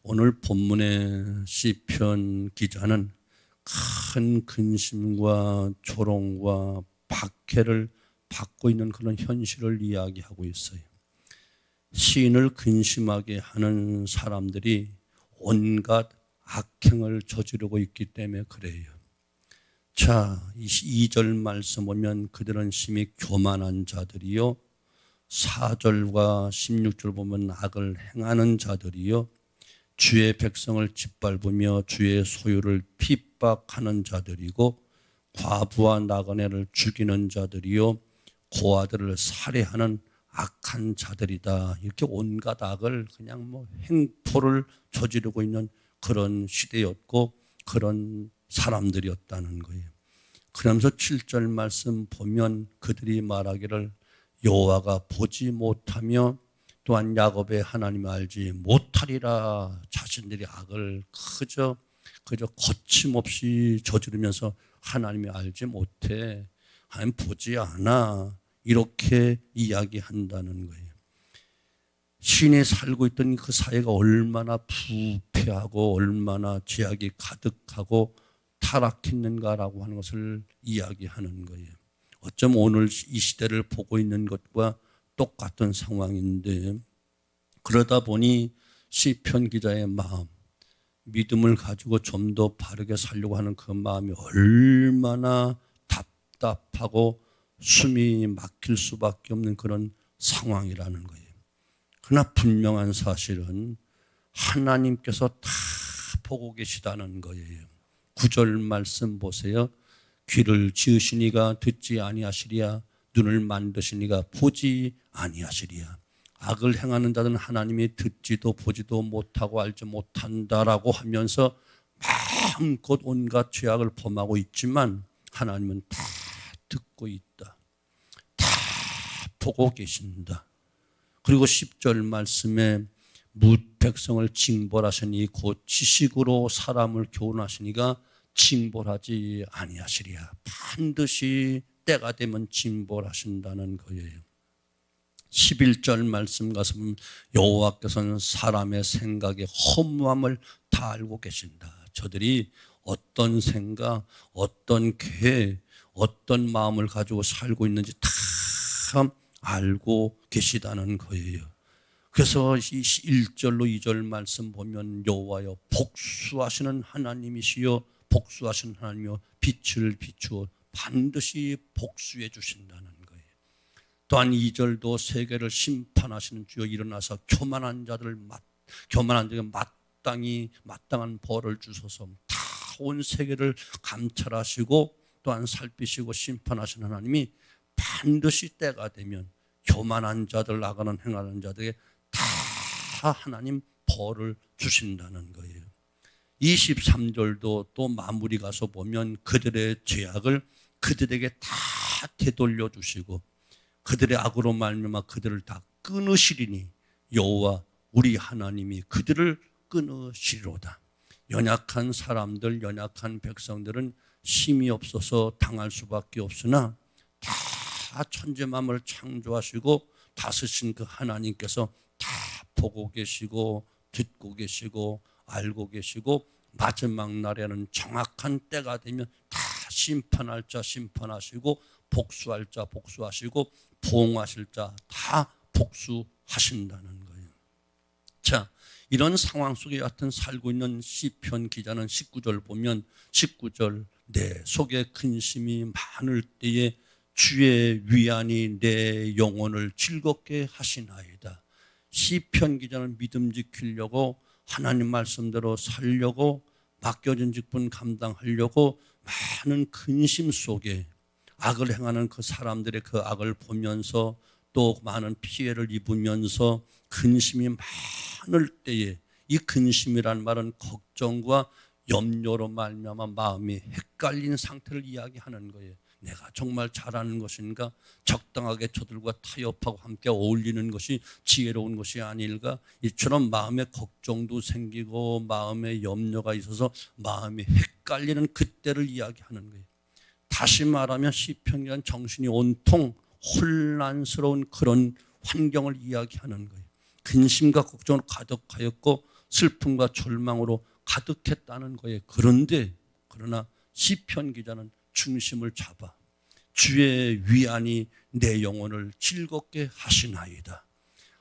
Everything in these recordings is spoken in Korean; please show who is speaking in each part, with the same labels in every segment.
Speaker 1: 오늘 본문의 시편 기자는 큰 근심과 조롱과 박해를 받고 있는 그런 현실을 이야기하고 있어요. 시인을 근심하게 하는 사람들이 온갖 악행을 저지르고 있기 때문에 그래요. 자, 2절 말씀 보면 그들은 심히 교만한 자들이요, 4절과 16절 보면 악을 행하는 자들이요, 주의 백성을 짓밟으며 주의 소유를 핍박하는 자들이고, 과부와 나그네를 죽이는 자들이요, 고아들을 살해하는 악한 자들이다. 이렇게 온갖 악을 그냥 행포를 저지르고 있는 그런 시대였고 그런 사람들이었다는 거예요. 그러면서 7절 말씀 보면 그들이 말하기를 여호와가 보지 못하며 또한 야곱의 하나님을 알지 못하리라. 자신들이 악을 그저 거침없이 저지르면서 하나님이 알지 못해, 하나님 보지 않아, 이렇게 이야기한다는 거예요. 시인이 살고 있던 그 사회가 얼마나 부패하고 얼마나 죄악이 가득하고 타락했는가라고 하는 것을 이야기하는 거예요. 어쩜 오늘 이 시대를 보고 있는 것과 똑같은 상황인데, 그러다 보니 시편 기자의 마음, 믿음을 가지고 좀 더 바르게 살려고 하는 그 마음이 얼마나 답답하고 숨이 막힐 수밖에 없는 그런 상황이라는 거예요. 그러나 분명한 사실은 하나님께서 다 보고 계시다는 거예요. 9절 말씀 보세요. 귀를 지으시니가 듣지 아니하시리야, 눈을 만드시니가 보지 아니하시리야. 악을 행하는 자들은 하나님이 듣지도 보지도 못하고 알지 못한다라고 하면서 마음껏 온갖 죄악을 범하고 있지만 하나님은 다 듣고 있다, 다 보고 계신다. 그리고 10절 말씀에 뭇 백성을 징벌하시니 곧 지식으로 사람을 교훈하시니가 징벌하지 아니하시리야. 반드시 때가 되면 징벌하신다는 거예요. 11절 말씀 가서 보면 여호와께서는 사람의 생각의 허무함을 다 알고 계신다. 저들이 어떤 생각, 어떤 계획, 어떤 마음을 가지고 살고 있는지 다 알고 계시다는 거예요. 그래서 1절로 2절 말씀 보면 여호와여 복수하시는 하나님이시여, 복수하시는 하나님이여 빛을 비추어 반드시 복수해 주신다는 거예요. 또한 2절도 세계를 심판하시는 주여 일어나서 교만한 자들에 마땅한 벌을 주소서. 다 온 세계를 감찰하시고 또한 살피시고 심판하시는 하나님이 반드시 때가 되면 교만한 자들, 악하는 행하는 자들에게 다 하나님 벌을 주신다는 거예요. 23절도 또 마무리 가서 보면 그들의 죄악을 그들에게 다 되돌려 주시고 그들의 악으로 말미암아 그들을 다 끊으시리니 여호와 우리 하나님이 그들을 끊으시리로다. 연약한 사람들, 연약한 백성들은 힘이 없어서 당할 수밖에 없으나 다 천재만을 창조하시고 다스신 그 하나님께서 다 보고 계시고 듣고 계시고 알고 계시고 마지막 날에는 정확한 때가 되면 다 심판할 자 심판하시고 복수할 자 복수하시고 보응하실 자 다 복수하신다는 거예요. 자, 이런 상황 속에 여하튼 살고 있는 시편 기자는 19절 보면 19절 내 속에 근심이 많을 때에 주의 위안이 내 영혼을 즐겁게 하시나이다. 시편 기자는 믿음 지키려고 하나님 말씀대로 살려고 맡겨진 직분 감당하려고 많은 근심 속에 악을 행하는 그 사람들의 그 악을 보면서 또 많은 피해를 입으면서 근심이 많을 때에 이 근심이란 말은 걱정과 염려로 말미암아 마음이 헷갈린 상태를 이야기하는 거예요. 내가 정말 잘하는 것인가? 적당하게 저들과 타협하고 함께 어울리는 것이 지혜로운 것이 아닐까? 이처럼 마음에 걱정도 생기고 마음에 염려가 있어서 마음이 헷갈리는 그때를 이야기하는 거예요. 다시 말하면 시편이란 정신이 온통 혼란스러운 그런 환경을 이야기하는 거예요. 근심과 걱정으로 가득하였고 슬픔과 절망으로 가득했다는 거예요. 그러나 시편 기자는 중심을 잡아 주의 위안이 내 영혼을 즐겁게 하시나이다.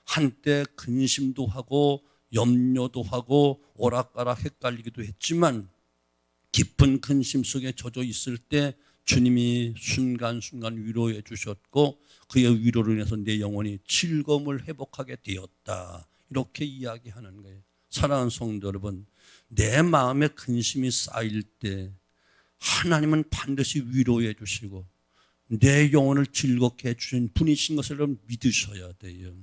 Speaker 1: 한때 근심도 하고 염려도 하고 오락가락 헷갈리기도 했지만 깊은 근심 속에 젖어 있을 때 주님이 순간순간 위로해 주셨고 그의 위로로 인해서 내 영혼이 즐거움을 회복하게 되었다. 이렇게 이야기하는 거예요. 사랑하는 성도 여러분, 내 마음에 근심이 쌓일 때 하나님은 반드시 위로해 주시고 내 영혼을 즐겁게 해주신 분이신 것을 여러분 믿으셔야 돼요.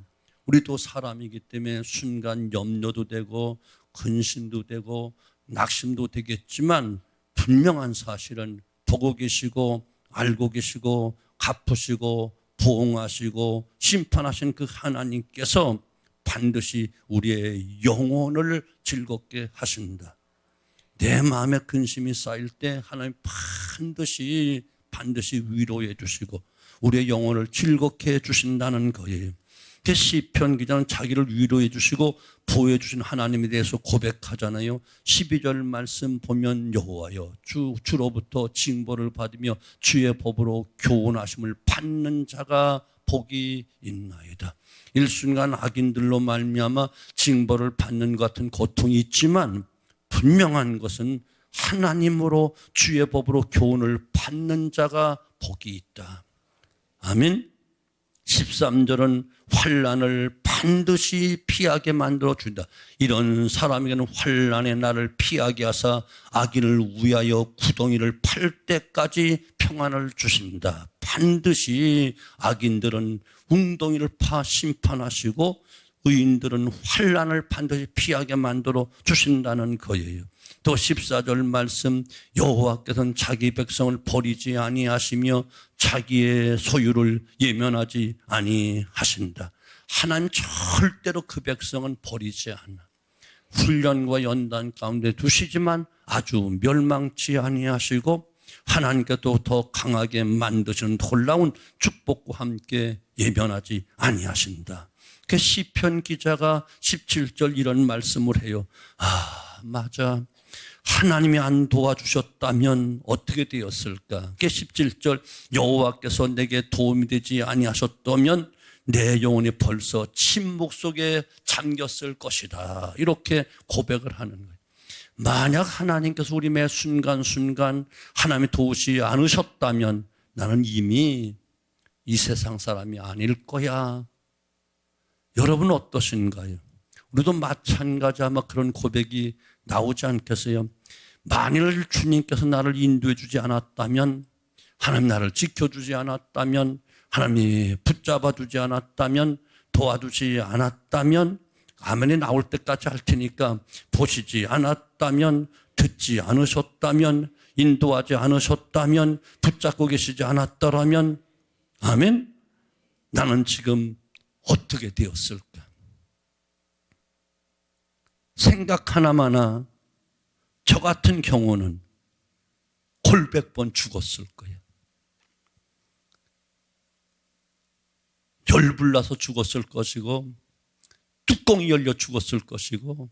Speaker 1: 우리도 사람이기 때문에 순간 염려도 되고 근심도 되고 낙심도 되겠지만 분명한 사실은 보고 계시고 알고 계시고 갚으시고 보응하시고 심판하신 그 하나님께서 반드시 우리의 영혼을 즐겁게 하신다. 내 마음에 근심이 쌓일 때 하나님 반드시 위로해 주시고 우리의 영혼을 즐겁게 해 주신다는 거예요. 시편 기자는 자기를 위로해 주시고 보호해 주신 하나님에 대해서 고백하잖아요. 12절 말씀 보면 여호와여 주로부터 징벌을 받으며 주의 법으로 교훈하심을 받는 자가 복이 있나이다. 일순간 악인들로 말미암아 징벌을 받는 것 같은 고통이 있지만 분명한 것은 하나님으로 주의 법으로 교훈을 받는 자가 복이 있다. 아멘. 13절은 환난을 반드시 피하게 만들어 준다. 이런 사람에게는 환난의 날을 피하게 하사 악인을 위하여 구덩이를 팔 때까지 평안을 주신다. 반드시 악인들은 웅덩이를 파 심판하시고 의인들은 환난을 반드시 피하게 만들어 주신다는 거예요. 또 14절 말씀 여호와께서는 자기 백성을 버리지 아니하시며 자기의 소유를 예면하지 아니하신다. 하나님 절대로 그 백성은 버리지 않아. 훈련과 연단 가운데 두시지만 아주 멸망치 아니하시고 하나님께도 더 강하게 만드시는 놀라운 축복과 함께 예면하지 아니하신다. 그 시편 기자가 17절 이런 말씀을 해요. 맞아. 하나님이 안 도와주셨다면 어떻게 되었을까? 17절 여호와께서 내게 도움이 되지 아니하셨다면 내 영혼이 벌써 침묵 속에 잠겼을 것이다. 이렇게 고백을 하는 거예요. 만약 하나님께서 우리 매 순간순간 하나님이 도우시 않으셨다면 나는 이미 이 세상 사람이 아닐 거야. 여러분 어떠신가요? 우리도 마찬가지 아마 그런 고백이 나오지 않겠어요? 만일 주님께서 나를 인도해 주지 않았다면, 하나님 나를 지켜주지 않았다면, 하나님이 붙잡아 주지 않았다면, 도와주지 않았다면, 아멘이 나올 때까지 할 테니까 보시지 않았다면, 듣지 않으셨다면, 인도하지 않으셨다면, 붙잡고 계시지 않았더라면, 아멘? 나는 지금 어떻게 되었을까? 생각 하나마나 저 같은 경우는 골백 번 죽었을 거예요. 열불나서 죽었을 것이고 뚜껑이 열려 죽었을 것이고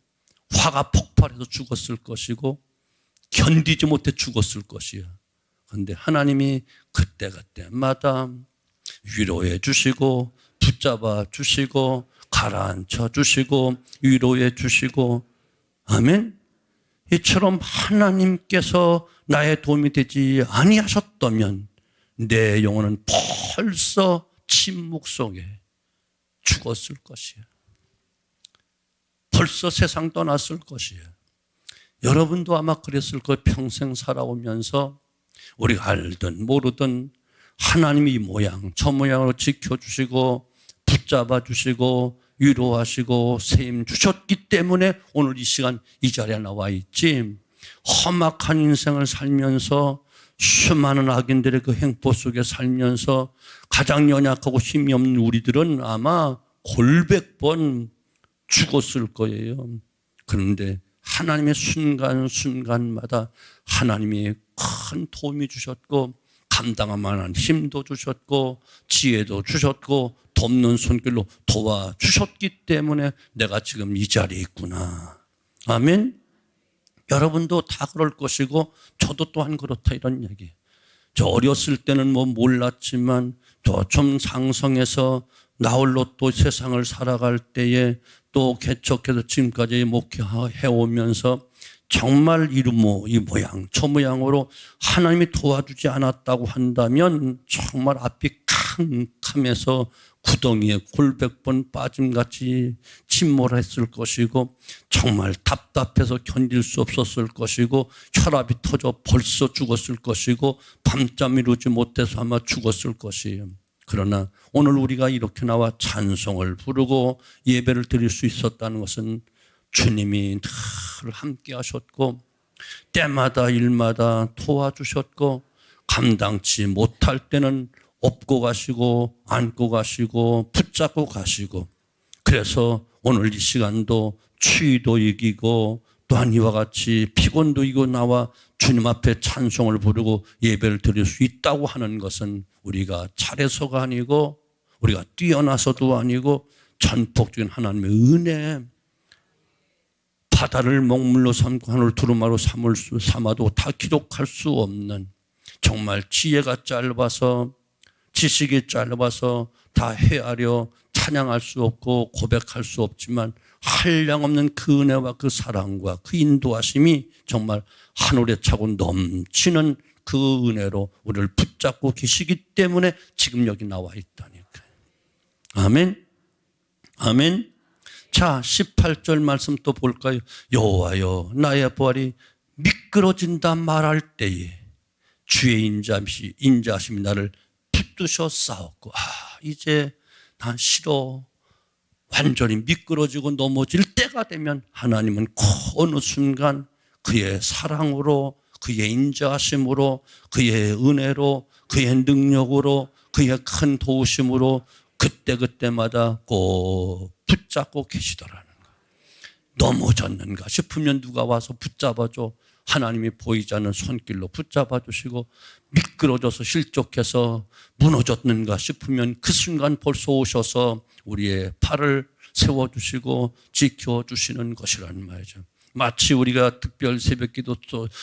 Speaker 1: 화가 폭발해서 죽었을 것이고 견디지 못해 죽었을 것이야. 그런데 하나님이 그때마다 위로해 주시고 붙잡아 주시고 가라앉혀 주시고 위로해 주시고 아멘. 이처럼 하나님께서 나의 도움이 되지 아니하셨다면 내 영혼은 벌써 침묵 속에 죽었을 것이야. 벌써 세상 떠났을 것이야. 여러분도 아마 그랬을 거예요. 평생 살아오면서 우리가 알든 모르든 하나님이 이 모양 저 모양으로 지켜주시고 붙잡아 주시고 위로하시고 세임 주셨기 때문에 오늘 이 시간 이 자리에 나와 있지. 험악한 인생을 살면서 수많은 악인들의 그 행포 속에 살면서 가장 연약하고 힘이 없는 우리들은 아마 골백 번 죽었을 거예요. 그런데 하나님의 순간순간마다 하나님이 큰 도움이 주셨고 감당할 만한 힘도 주셨고 지혜도 주셨고 돕는 손길로 도와주셨기 때문에 내가 지금 이 자리에 있구나. 아멘. 여러분도 다 그럴 것이고 저도 또한 그렇다 이런 얘기예요. 저 어렸을 때는 뭐 몰랐지만 또 좀 상성해서 나 홀로 또 세상을 살아갈 때에 또 개척해서 지금까지 목회해 오면서 정말 이 모양 저 모양으로 하나님이 도와주지 않았다고 한다면 정말 앞이 캄캄해서 구덩이에 골백번 빠짐같이 침몰했을 것이고 정말 답답해서 견딜 수 없었을 것이고 혈압이 터져 벌써 죽었을 것이고 밤잠 이루지 못해서 아마 죽었을 것이에요. 그러나 오늘 우리가 이렇게 나와 찬송을 부르고 예배를 드릴 수 있었다는 것은 주님이 늘 함께 하셨고 때마다 일마다 도와주셨고 감당치 못할 때는 업고 가시고 안고 가시고 붙잡고 가시고 그래서 오늘 이 시간도 추위도 이기고 또한 이와 같이 피곤도 이기고 나와 주님 앞에 찬송을 부르고 예배를 드릴 수 있다고 하는 것은 우리가 잘해서가 아니고 우리가 뛰어나서도 아니고 전폭적인 하나님의 은혜 바다를 먹물로 삼고 하늘을 두루마로 삼아도 다 기록할 수 없는 정말 지혜가 짧아서 지식이 짧아서 다 헤아려 찬양할 수 없고 고백할 수 없지만 한량없는 그 은혜와 그 사랑과 그 인도하심이 정말 하늘에 차고 넘치는 그 은혜로 우리를 붙잡고 계시기 때문에 지금 여기 나와 있다니까요. 아멘. 아멘. 자, 18절 말씀 또 볼까요? 여호와여 나의 부활이 미끄러진다 말할 때에 주의 인자하심이 나를 붙드셔 싸웠고 이제 난 싫어. 완전히 미끄러지고 넘어질 때가 되면 하나님은 어느 순간 그의 사랑으로 그의 인자하심으로 그의 은혜로 그의 능력으로 그의 큰 도우심으로 그때마다 꼭 붙잡고 계시더라는 거예요. 넘어졌는가 싶으면 누가 와서 붙잡아줘. 하나님이 보이지 않는 손길로 붙잡아 주시고 미끄러져서 실족해서 무너졌는가 싶으면 그 순간 벌써 오셔서 우리의 팔을 세워주시고 지켜주시는 것이라는 말이죠. 마치 우리가 특별 새벽기도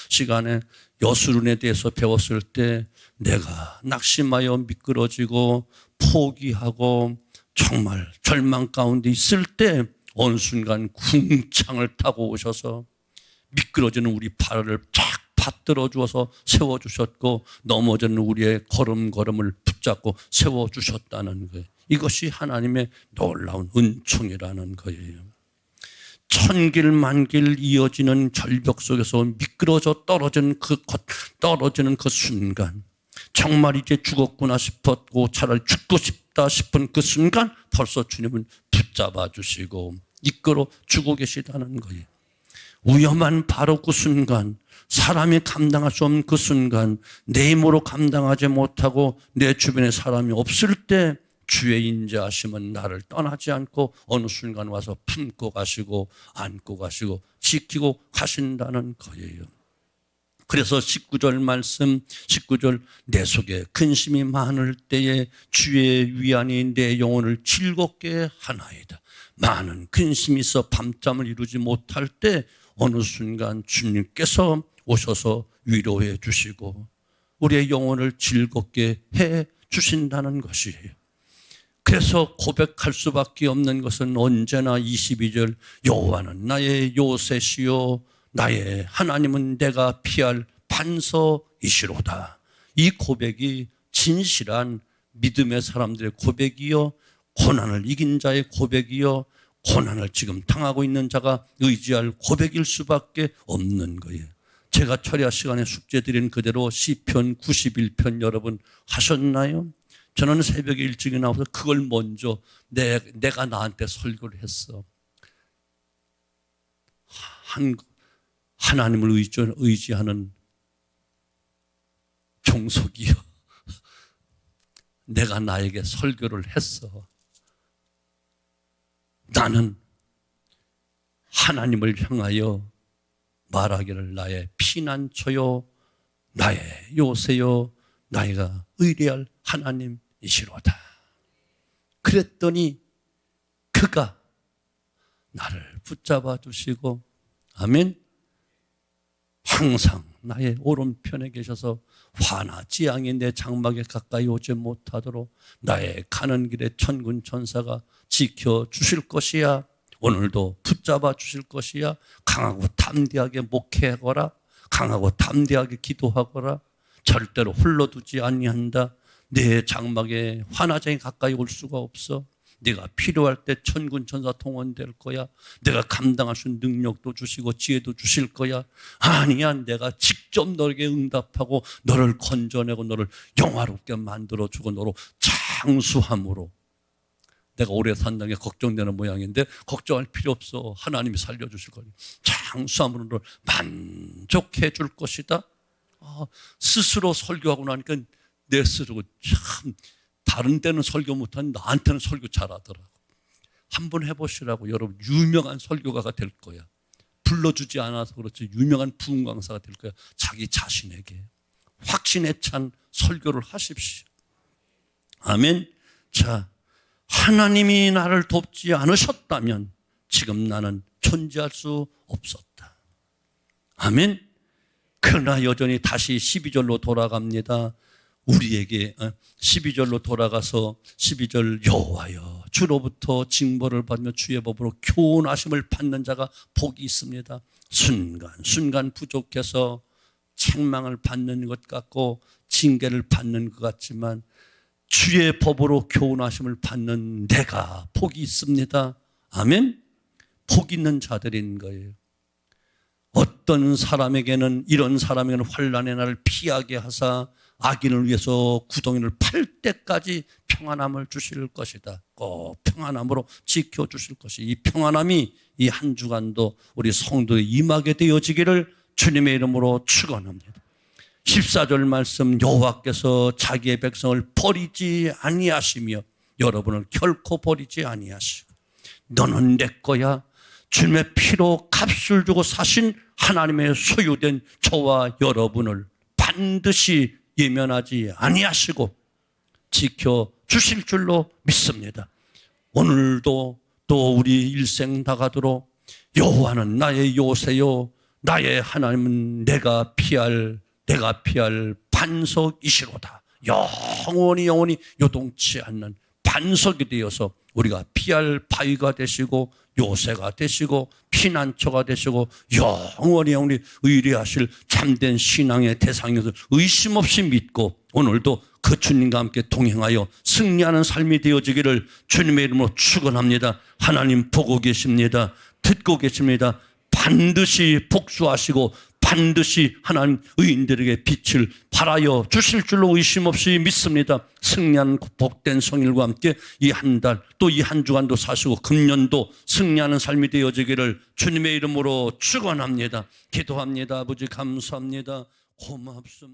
Speaker 1: 시간에 여수론에 대해서 배웠을 때 내가 낙심하여 미끄러지고 포기하고 정말 절망 가운데 있을 때 어느 순간 궁창을 타고 오셔서 미끄러지는 우리 팔을 쫙 받들어 주어서 세워주셨고 넘어지는 우리의 걸음걸음을 붙잡고 세워주셨다는 거예요. 이것이 하나님의 놀라운 은총이라는 거예요. 천길 만길 이어지는 절벽 속에서 미끄러져 떨어지는 그 순간 정말 이제 죽었구나 싶었고 차라리 죽고 싶다 싶은 그 순간 벌써 주님은 붙잡아 주시고 이끌어 주고 계시다는 거예요. 위험한 바로 그 순간 사람이 감당할 수 없는 그 순간 내 힘으로 감당하지 못하고 내 주변에 사람이 없을 때 주의 인자하심은 나를 떠나지 않고 어느 순간 와서 품고 가시고 안고 가시고 지키고 가신다는 거예요. 그래서 19절 말씀 19절 내 속에 근심이 많을 때에 주의 위안이 내 영혼을 즐겁게 하나이다. 많은 근심이 있어 밤잠을 이루지 못할 때 어느 순간 주님께서 오셔서 위로해 주시고 우리의 영혼을 즐겁게 해 주신다는 것이에요. 그래서 고백할 수밖에 없는 것은 언제나 22절 여호와는 나의 요새시요 나의 하나님은 내가 피할 반석이시로다. 이 고백이 진실한 믿음의 사람들의 고백이요 고난을 이긴 자의 고백이요 고난을 지금 당하고 있는 자가 의지할 고백일 수밖에 없는 거예요. 제가 철야 시간에 숙제 드린 그대로 시편 91편 여러분 하셨나요? 저는 새벽에 일찍 나와서 그걸 먼저 내가 나한테 설교를 했어. 하나님을 의지하는 종속이요. 내가 나에게 설교를 했어. 나는 하나님을 향하여 말하기를 나의 피난처요 나의 요새요 나이가 의뢰할 하나님이시로다. 그랬더니 그가 나를 붙잡아 주시고 아멘. 항상 나의 오른편에 계셔서 화나지 아니 내 장막에 가까이 오지 못하도록 나의 가는 길에 천군 천사가 지켜주실 것이야. 오늘도 붙잡아 주실 것이야. 강하고 담대하게 목회하거라. 강하고 담대하게 기도하거라. 절대로 홀로두지 아니한다. 내 장막에 환화장이 가까이 올 수가 없어. 내가 필요할 때 천군 천사 동원될 거야. 내가 감당할 수 있는 능력도 주시고 지혜도 주실 거야. 아니야, 내가 직접 너에게 응답하고 너를 건져내고 너를 영화롭게 만들어주고 너로 장수함으로. 내가 오래 산다는 게 걱정되는 모양인데 걱정할 필요 없어. 하나님이 살려주실 거야. 장수함으로 너를 만족해 줄 것이다. 스스로 설교하고 나니까 내 스스로 참 다른 데는 설교 못하는 나한테는 설교 잘하더라고. 한번 해보시라고. 여러분 유명한 설교가가 될 거야. 불러주지 않아서 그렇지 유명한 부흥 강사가 될 거야. 자기 자신에게 확신에 찬 설교를 하십시오. 아멘. 자, 하나님이 나를 돕지 않으셨다면 지금 나는 존재할 수 없었다. 아멘. 그러나 여전히 다시 12절로 돌아갑니다. 우리에게 12절로 돌아가서 12절 여호와여 주로부터 징벌을 받으며 주의 법으로 교훈하심을 받는 자가 복이 있습니다. 순간 부족해서 책망을 받는 것 같고 징계를 받는 것 같지만 주의 법으로 교훈하심을 받는 내가 복이 있습니다. 아멘. 복 있는 자들인 거예요. 어떤 사람에게는 이런 사람에게는 환난의 날을 피하게 하사 악인을 위해서 구덩이를 팔 때까지 평안함을 주실 것이다. 꼭 평안함으로 지켜주실 것이 이 평안함이 이 한 주간도 우리 성도에 임하게 되어지기를 주님의 이름으로 축원합니다. 14절 말씀 여호와께서 자기의 백성을 버리지 아니하시며 여러분을 결코 버리지 아니하시고 너는 내 거야. 주님의 피로 값을 주고 사신 하나님의 소유된 저와 여러분을 반드시 예면하지 아니하시고 지켜주실 줄로 믿습니다. 오늘도 또 우리 일생 다가도록 여호와는 나의 요새요 나의 하나님은 내가 피할 반석이시로다. 영원히 요동치 않는 반석이 되어서 우리가 피할 바위가 되시고 요새가 되시고 피난처가 되시고 영원히 의뢰하실 참된 신앙의 대상이어서 의심 없이 믿고 오늘도 그 주님과 함께 동행하여 승리하는 삶이 되어지기를 주님의 이름으로 축원합니다. 하나님 보고 계십니다. 듣고 계십니다. 반드시 복수하시고 반드시 하나님 의인들에게 빛을 발하여 주실 줄로 의심 없이 믿습니다. 승리하는 복된 성일과 함께 이 한 달 또 이 한 주간도 사시고 금년도 승리하는 삶이 되어지기를 주님의 이름으로 축원합니다. 기도합니다. 아버지 감사합니다. 고맙습니다.